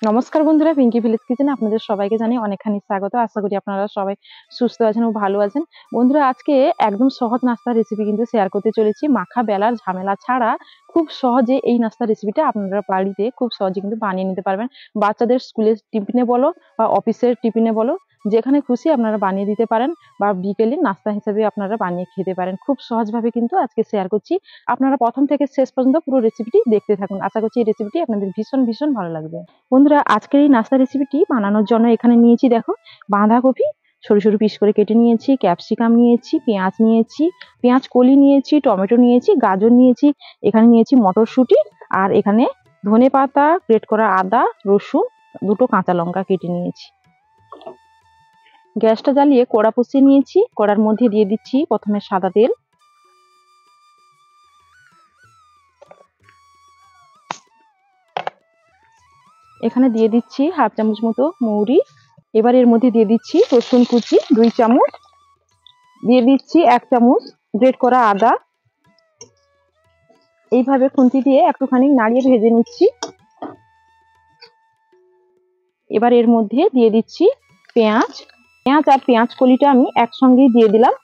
নমস্কার বন্ধুরা, পিঙ্কি ভিলেজ কিচেনে আপনাদের সবাইকে জানাই অনেকখানি স্বাগত। আশা করি আপনারা সবাই সুস্থ আছেন ও ভালো আছেন। বন্ধুরা, আজকে একদম সহজ নাস্তার রেসিপি কিন্তু শেয়ার করতে চলেছি। মাখা বেলার ঝামেলা ছাড়া খুব সহজে এই নাস্তার রেসিপিটা আপনারা বাড়িতে খুব সহজে কিন্তু বানিয়ে নিতে পারবেন। বাচ্চাদের স্কুলের টিফিনে বলো বা অফিসের টিফিনে বলো, যেখানে খুশি আপনারা বানিয়ে দিতে পারেন বা বিকেলে নাস্তা হিসেবে আপনারা বানিয়ে খেতে পারেন। খুব সহজভাবে কিন্তু আজকে শেয়ার করছি। আপনারা প্রথম থেকে শেষ পর্যন্ত পুরো রেসিপিটি দেখতে থাকুন। আশা করছি এই রেসিপিটি আপনাদের ভীষণ ভীষণ ভালো লাগবে। বন্ধুরা, আজকের এই নাস্তা রেসিপিটি বানানোর জন্য এখানে নিয়েছি দেখো বাঁধাকপি সরু সরু পিস করে কেটে নিয়েছি, ক্যাপসিকাম নিয়েছি, পেঁয়াজ নিয়েছি, পেঁয়াজ কলি নিয়েছি, টমেটো নিয়েছি, গাজর নিয়েছি, এখানে নিয়েছি মটরশুঁটি, আর এখানে ধনেপাতা, গ্রেট করা আদা, রসুন, দুটো কাঁচা লঙ্কা কেটে নিয়েছি। গ্যাসটা জ্বালিয়ে কড়া বসিয়ে নিয়েছি। কড়ার মধ্যে দিয়ে দিচ্ছি প্রথমে সাদা তেল, এখানে দিয়ে দিচ্ছি হাফ চামচ মতো মৌরি। এবার এর মধ্যে দিয়ে দিচ্ছি রসুন কুচি 2 চামচ, দিয়ে দিচ্ছি 1 চামচ গ্রেট করা আদা। এইভাবে খুন্তি দিয়ে একটুখানি নাড়িয়ে ভেজে নিচ্ছি। এবার এর মধ্যে দিয়ে দিচ্ছি পেঁয়াজ আর পেঁয়াজ কলিটা আমি একসঙ্গেই দিয়ে দিলাম।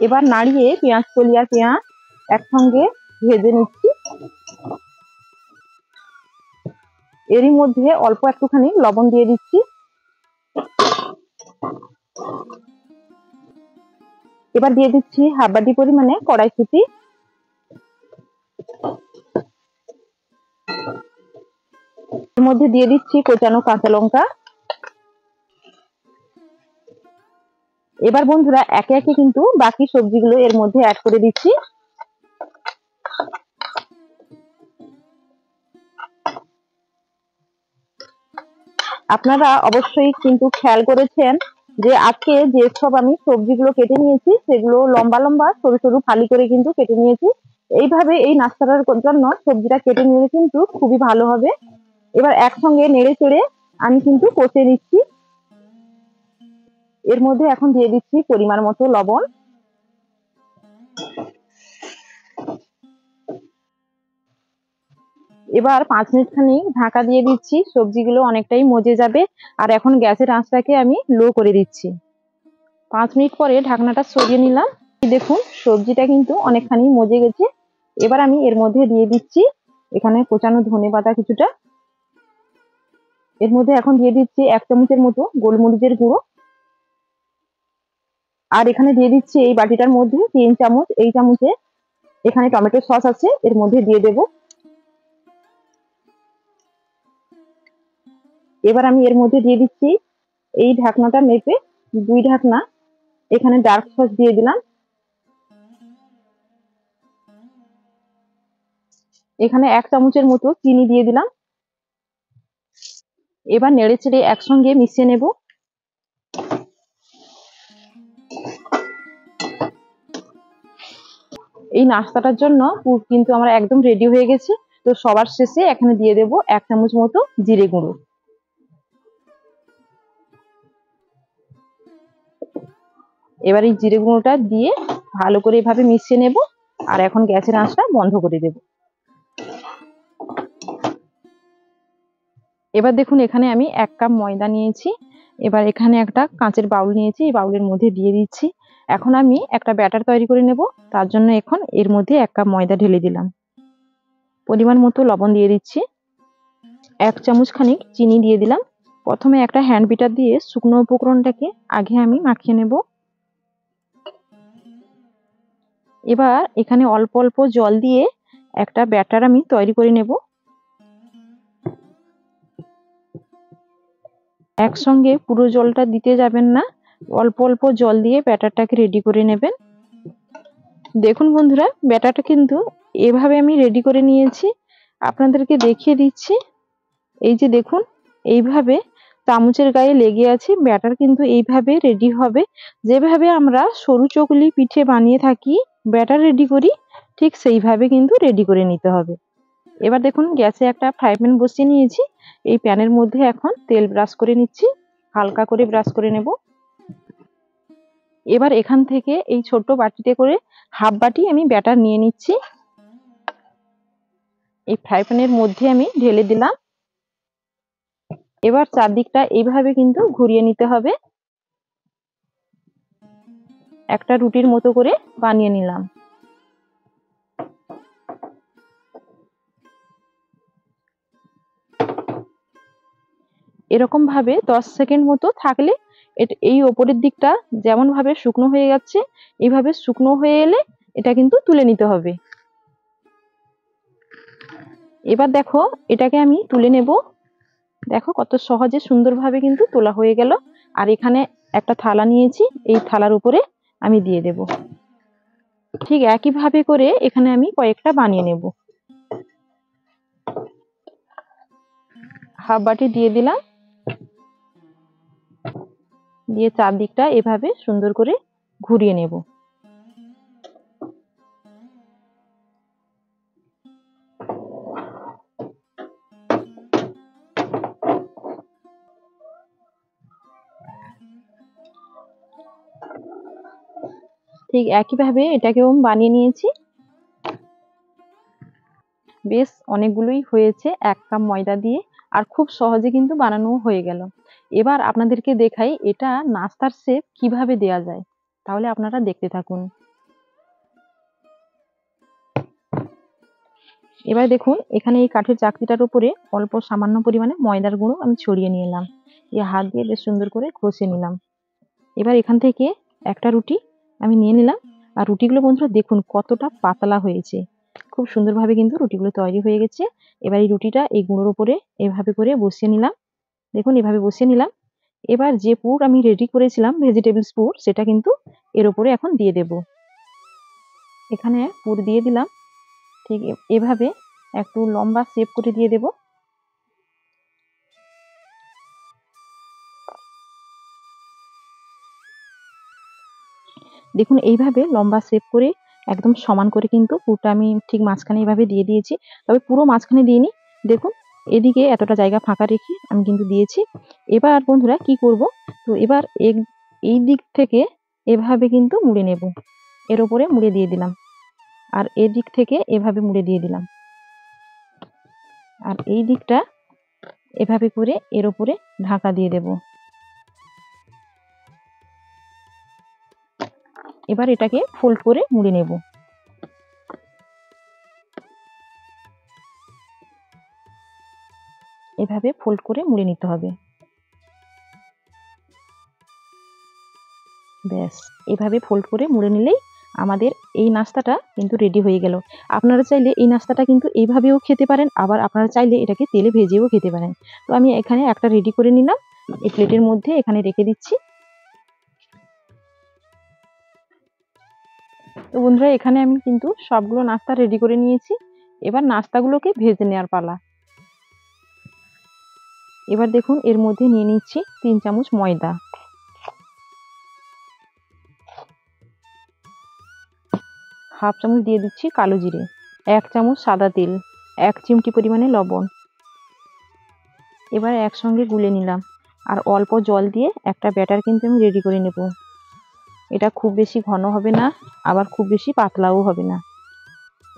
এবার নাড়িয়ে পেঁয়াজ কলি আর পেঁয়াজ একসঙ্গে ভেজে নিচ্ছি। এরই মধ্যে অল্প একটুখানি লবণ দিয়ে দিচ্ছি। এবার দিয়ে দিচ্ছি হাফ বাটি পরিমাণে কড়াইশুঁটি। এর মধ্যে দিয়ে দিচ্ছি কোচানো কাঁচা লঙ্কা। এবার বন্ধুরা একে একে কিন্তু বাকি সবজিগুলো এর মধ্যে অ্যাড করে দিচ্ছি। আপনারা অবশ্যই কিন্তু খেয়াল করেছেন যে আজকে যেসব আমি সবজিগুলো কেটে নিয়েছি সেগুলো লম্বা লম্বা সরু সরু ফালি করে কিন্তু কেটে নিয়েছি। এইভাবে এই নাস্তাটার জন্য সবজিটা কেটে নিলে কিন্তু খুবই ভালো হবে। এবার একসঙ্গে নেড়ে চেড়ে আমি কিন্তু কষে নিচ্ছি। এর মধ্যে এখন দিয়ে দিচ্ছি পরিমাণ মতো লবণ। এবার 5 মিনিট খানি ঢাকা দিয়ে দিচ্ছি, সবজিগুলো অনেকটাই মজে যাবে। আর এখন গ্যাসের আঁচটাকে আমি লো করে দিচ্ছি। 5 মিনিট পরে ঢাকনাটা সরিয়ে নিলাম। দেখুন সবজিটা কিন্তু অনেকখানি মজে গেছে। এবার আমি এর মধ্যে দিয়ে দিচ্ছি এখানে কোচানো ধনেপাতা কিছুটা। এর মধ্যে এখন দিয়ে দিচ্ছি 1 চামচের মতো গোলমরিচের গুঁড়ো। আর এখানে দিয়ে দিচ্ছি এই বাটিটার মধ্যে 3 চামচ, এই চামচে এখানে টমেটো সস আছে, এর মধ্যে দিয়ে দেব। এবার আমি এর মধ্যে দিয়ে দিচ্ছি এই ঢাকনাটা মেপে 2 ঢাকনা এখানে ডার্ক সস দিয়ে দিলাম। এখানে 1 চামচের মতো চিনি দিয়ে দিলাম। এবার নেড়ে চেড়ে একসঙ্গে মিশিয়ে নেব। এই নাস্তাটার জন্য কিন্তু আমরা একদম রেডি হয়ে গেছি। তো সবার শেষে এখানে দিয়ে দেব 1 চামচ মতো জিরে গুঁড়ো। এবার এই জিরে গুঁড়োটা দিয়ে ভালো করে এভাবে মিশিয়ে নেব। আর এখন গ্যাসের আঁচটা বন্ধ করে দেব। এবার দেখুন এখানে আমি 1 কাপ ময়দা নিয়েছি। এবার এখানে একটা কাঁচের বাউল নিয়েছি, এই বাউলের মধ্যে দিয়ে দিচ্ছি। এখন আমি একটা ব্যাটার তৈরি করে নেব। তার জন্য এখন এর মধ্যে 1 কাপ ময়দা ঢেলে দিলাম। পরিমাণ মতো লবণ দিয়ে দিচ্ছি। 1 চামচ খানিক চিনি দিয়ে দিলাম। প্রথমে একটা হ্যান্ড বিটার দিয়ে শুকনো উপকরণটাকে আগে আমি মাখিয়ে নেব। এবার এখানে অল্প অল্প জল দিয়ে একটা ব্যাটার আমি তৈরি করে নেব। একসঙ্গে পুরো জলটা দিতে যাবেন না, অল্প অল্প জল দিয়ে ব্যাটারটাকে রেডি করে নেবেন। দেখুন বন্ধুরা, ব্যাটারটা কিন্তু এভাবে আমি রেডি করে নিয়েছি। আপনাদেরকে দেখিয়ে দিচ্ছি। এই যে দেখুন, এইভাবে চামচের গায়ে লেগে আছে। ব্যাটার কিন্তু এইভাবে রেডি হবে। যেভাবে আমরা সরু চকলি পিঠে বানিয়ে থাকি, ব্যাটার রেডি করি, ঠিক সেইভাবে কিন্তু রেডি করে নিতে হবে। এবার দেখুন গ্যাসে একটা ফ্রাই প্যান বসিয়ে নিয়েছি। এই প্যানের মধ্যে এখন তেল ব্রাশ করে নিচ্ছি, হালকা করে ব্রাশ করে নেব। এবার এখান থেকে এই ছোট্ট বাটিতে করে হাফ বাটি আমি ব্যাটার নিয়ে নিচ্ছি। এই ফ্রাই প্যানের মধ্যে আমি ঢেলে দিলাম। এবার চারদিকটা এইভাবে কিন্তু ঘুরিয়ে নিতে হবে। একটা রুটির মতো করে বানিয়ে নিলাম। এরকম ভাবে 10 সেকেন্ড মতো থাকলে এই ওপরের দিকটা যেমন ভাবে শুকনো হয়ে যাচ্ছে, এইভাবে শুকনো হয়ে এলে এটা কিন্তু তুলে নিতে হবে। এবার দেখো এটাকে আমি তুলে নেব। দেখো কত সহজে সুন্দরভাবে কিন্তু তোলা হয়ে গেল। আর এখানে একটা থালা নিয়েছি, এই থালার উপরে আমি দিয়ে দেব। ঠিক একইভাবে করে এখানে আমি কয়েকটা বানিয়ে নেব। হাফ বাটি দিয়ে দিলাম, দিয়ে চারদিকটা এভাবে সুন্দর করে ঘুরিয়ে নেব। ঠিক একইভাবে এটাকেও বানিয়ে নিয়েছি। বেশ অনেকগুলোই হয়েছে 1 কাপ ময়দা দিয়ে, আর খুব সহজে কিন্তু বানানো হয়ে গেল। এবার আপনাদেরকে দেখাই এটা নাস্তার শেপ কিভাবে দেয়া যায়, তাহলে আপনারা দেখতে থাকুন। এবার দেখুন এখানে এই কাঠের চাকতিটার উপরে অল্প সামান্য পরিমাণে ময়দার গুঁড়ো আমি ছড়িয়ে নিলাম, দিয়ে হাত দিয়ে বেশ সুন্দর করে ঘষে নিলাম। এবার এখান থেকে একটা রুটি আমি নিয়ে নিলাম। আর রুটিগুলো বন্ধুরা দেখুন কতটা পাতলা হয়েছে, খুব সুন্দরভাবে কিন্তু রুটিগুলো তৈরি হয়ে গেছে। এবার এই রুটিটা এই গুঁড়োর উপরে এভাবে করে বসিয়ে নিলাম। দেখুন এভাবে বসিয়ে নিলাম। এবার যে পুর আমি রেডি করেছিলাম ভেজিটেবলস পুর, সেটা কিন্তু এর উপরে এখন দিয়ে দেব। এখানে পুর দিয়ে দিলাম, ঠিক এভাবে একটু লম্বা শেপ করে দিয়ে দেব। দেখুন এইভাবে লম্বা শেপ করে একদম সমান করে কিন্তু পুরটা আমি ঠিক মাঝখানে এইভাবে দিয়ে দিয়েছি, তবে পুরো মাঝখানে দিইনি। দেখুন এদিকে এতটা জায়গা ফাঁকা রেখে আমি কিন্তু দিয়েছি। এবার বন্ধুরা কি করব, তো এবার এই দিক থেকে এভাবে কিন্তু মুড়ে নেব। এর উপরে মুড়ে দিয়ে দিলাম, আর এই দিক থেকে এভাবে মুড়ে দিয়ে দিলাম, আর এই দিকটা এভাবে করে এর উপরে ঢাকা দিয়ে দেব। এবার এটাকে ফোল্ড করে মুড়ে নেব। এভাবে ফোল্ড করে মুড়ে নিতে হবে। ব্যাস এভাবে ফোল্ড করে মুড়ে নিলেই আমাদের এই নাস্তাটা কিন্তু রেডি হয়ে গেল। আপনারা চাইলে এই নাস্তাটা কিন্তু এইভাবেও খেতে পারেন, আবার আপনারা চাইলে এটাকে তেলে ভেজেও খেতে পারেন। তো আমি এখানে একটা রেডি করে নিলাম, এই প্লেটের মধ্যে এখানে রেখে দিচ্ছি। তো বন্ধুরা এখানে আমি কিন্তু সবগুলো নাস্তা রেডি করে নিয়েছি। এবার নাস্তাগুলোকে ভেজে নেওয়ার পালা। এবার দেখুন এর মধ্যে নিয়ে নিচ্ছি 3 চামচ ময়দা, হাফ চামচ দিয়ে দিচ্ছি কালো জিরে, 1 চামচ সাদা তেল, 1 চিমটি পরিমাণে লবণ। এবার একসঙ্গে গুলে নিলাম, আর অল্প জল দিয়ে একটা ব্যাটার কিন্তু আমি রেডি করে নেব। এটা খুব বেশি ঘন হবে না, আবার খুব বেশি পাতলাও হবে না,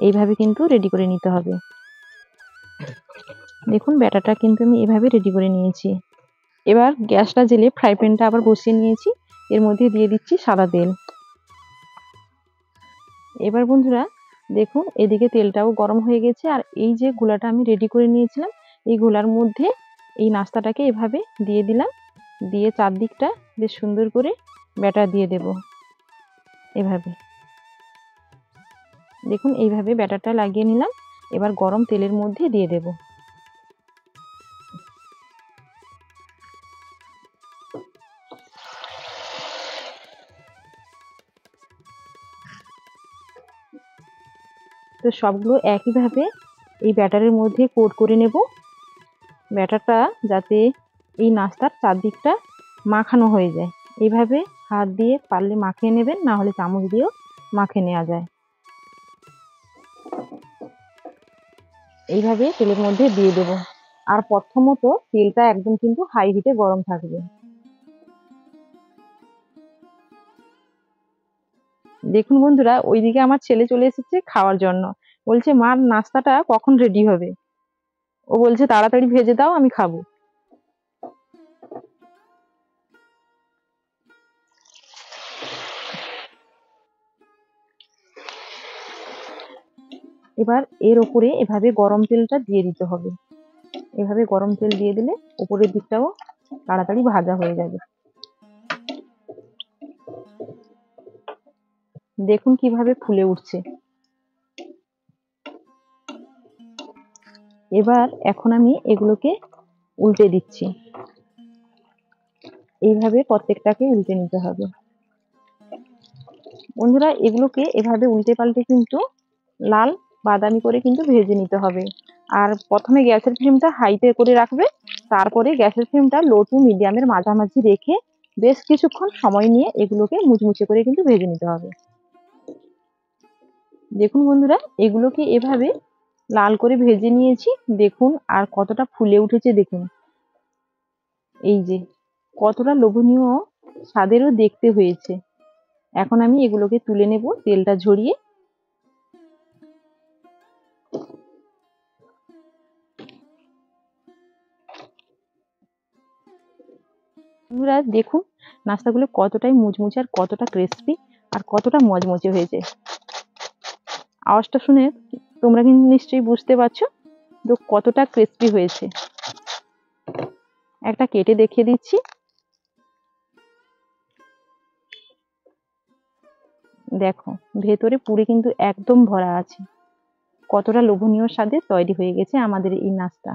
এইভাবে কিন্তু রেডি করে নিতে হবে। দেখুন ব্যাটারটা কিন্তু আমি এভাবে রেডি করে নিয়েছি। এবার গ্যাসটা জ্বেলে ফ্রাই প্যানটা আবার বসিয়ে নিয়েছি, এর মধ্যে দিয়ে দিচ্ছি সাদা তেল। এবার বন্ধুরা দেখুন এদিকে তেলটাও গরম হয়ে গেছে, আর এই যে গোলাটা আমি রেডি করে নিয়েছিলাম এই গোলার মধ্যে এই নাস্তাটাকে এভাবে দিয়ে দিলাম, দিয়ে চারদিকটা বেশ সুন্দর করে ব্যাটার দিয়ে দেব। এভাবে দেখুন এইভাবে ব্যাটারটা লাগিয়ে নিলাম। এবার গরম তেলের মধ্যে দিয়ে দেব। তো সবগুলো একইভাবে এই ব্যাটারের মধ্যে কোট করে নেব। ব্যাটারটা যাতে এই নাস্তার চারদিকটা মাখানো হয়ে যায়, এইভাবে হাত দিয়ে পারলে মাখিয়ে নেবেন, না হলে চামচ দিয়েও মাখিয়ে নেওয়া যায়। এইভাবে তেলের মধ্যে দিয়ে দেব, আর প্রথমত তেলটা একদম কিন্তু হাই হিটে গরম থাকবে। দেখুন বন্ধুরা ওইদিকে আমার ছেলে চলে এসেছে খাওয়ার জন্য। বলছে মার নাস্তাটা কখন রেডি হবে। ও বলছে তাড়াতাড়ি ভেজে দাও, আমি খাবো। এবার এর ওপরে এভাবে গরম তেলটা দিয়ে দিতে হবে। এভাবে গরম তেল দিয়ে দিলে উপরের দিকটাও তাড়াতাড়ি ভাজা হয়ে যাবে। দেখুন কিভাবে ফুলে উঠছে। এবার এখন আমি এগুলোকে উল্টে দিচ্ছি। এইভাবে প্রত্যেকটাকে উল্টে নিতে হবে। বন্ধুরা, এগুলোকে এভাবে উল্টে পাল্টে কিন্তু লাল বাদামি করে কিন্তু ভেজে নিতে হবে। আর প্রথমে গ্যাসের ফ্লেমটা হাইতে করে রাখবে, তারপরে গ্যাসের ফ্লেমটা লো টু মিডিয়ামের মাঝামাঝি রেখে বেশ কিছুক্ষণ সময় নিয়ে এগুলোকে মুচমুচে করে কিন্তু ভেজে নিতে হবে। দেখুন বন্ধুরা, এগুলোকে এভাবে লাল করে ভেজে নিয়েছি। দেখুন আর কতটা ফুলে উঠেছে দেখুন। এই যে কতটা লোভনীয় স্বাদেরও দেখতে হয়েছে। এখন আমি এগুলোকে তুলে নেব তেলটা ঝরিয়ে। বন্ধুরা দেখুন নাস্তাগুলো কতটাই মুচমুচে আর কতটা ক্রিস্পি আর কতটা মজমচে হয়েছে। আওয়াজটা শুনে তোমরা কিন্তু নিশ্চয়ই বুঝতে পারছো তো কতটা ক্রিস্পি হয়েছে। একটা কেটে দেখিয়ে দিচ্ছি। দেখো ভেতরে পুরে কিন্তু একদম ভরা আছে। কতটা লোভনীয় স্বাদে তৈরি হয়ে গেছে আমাদের এই নাস্তা।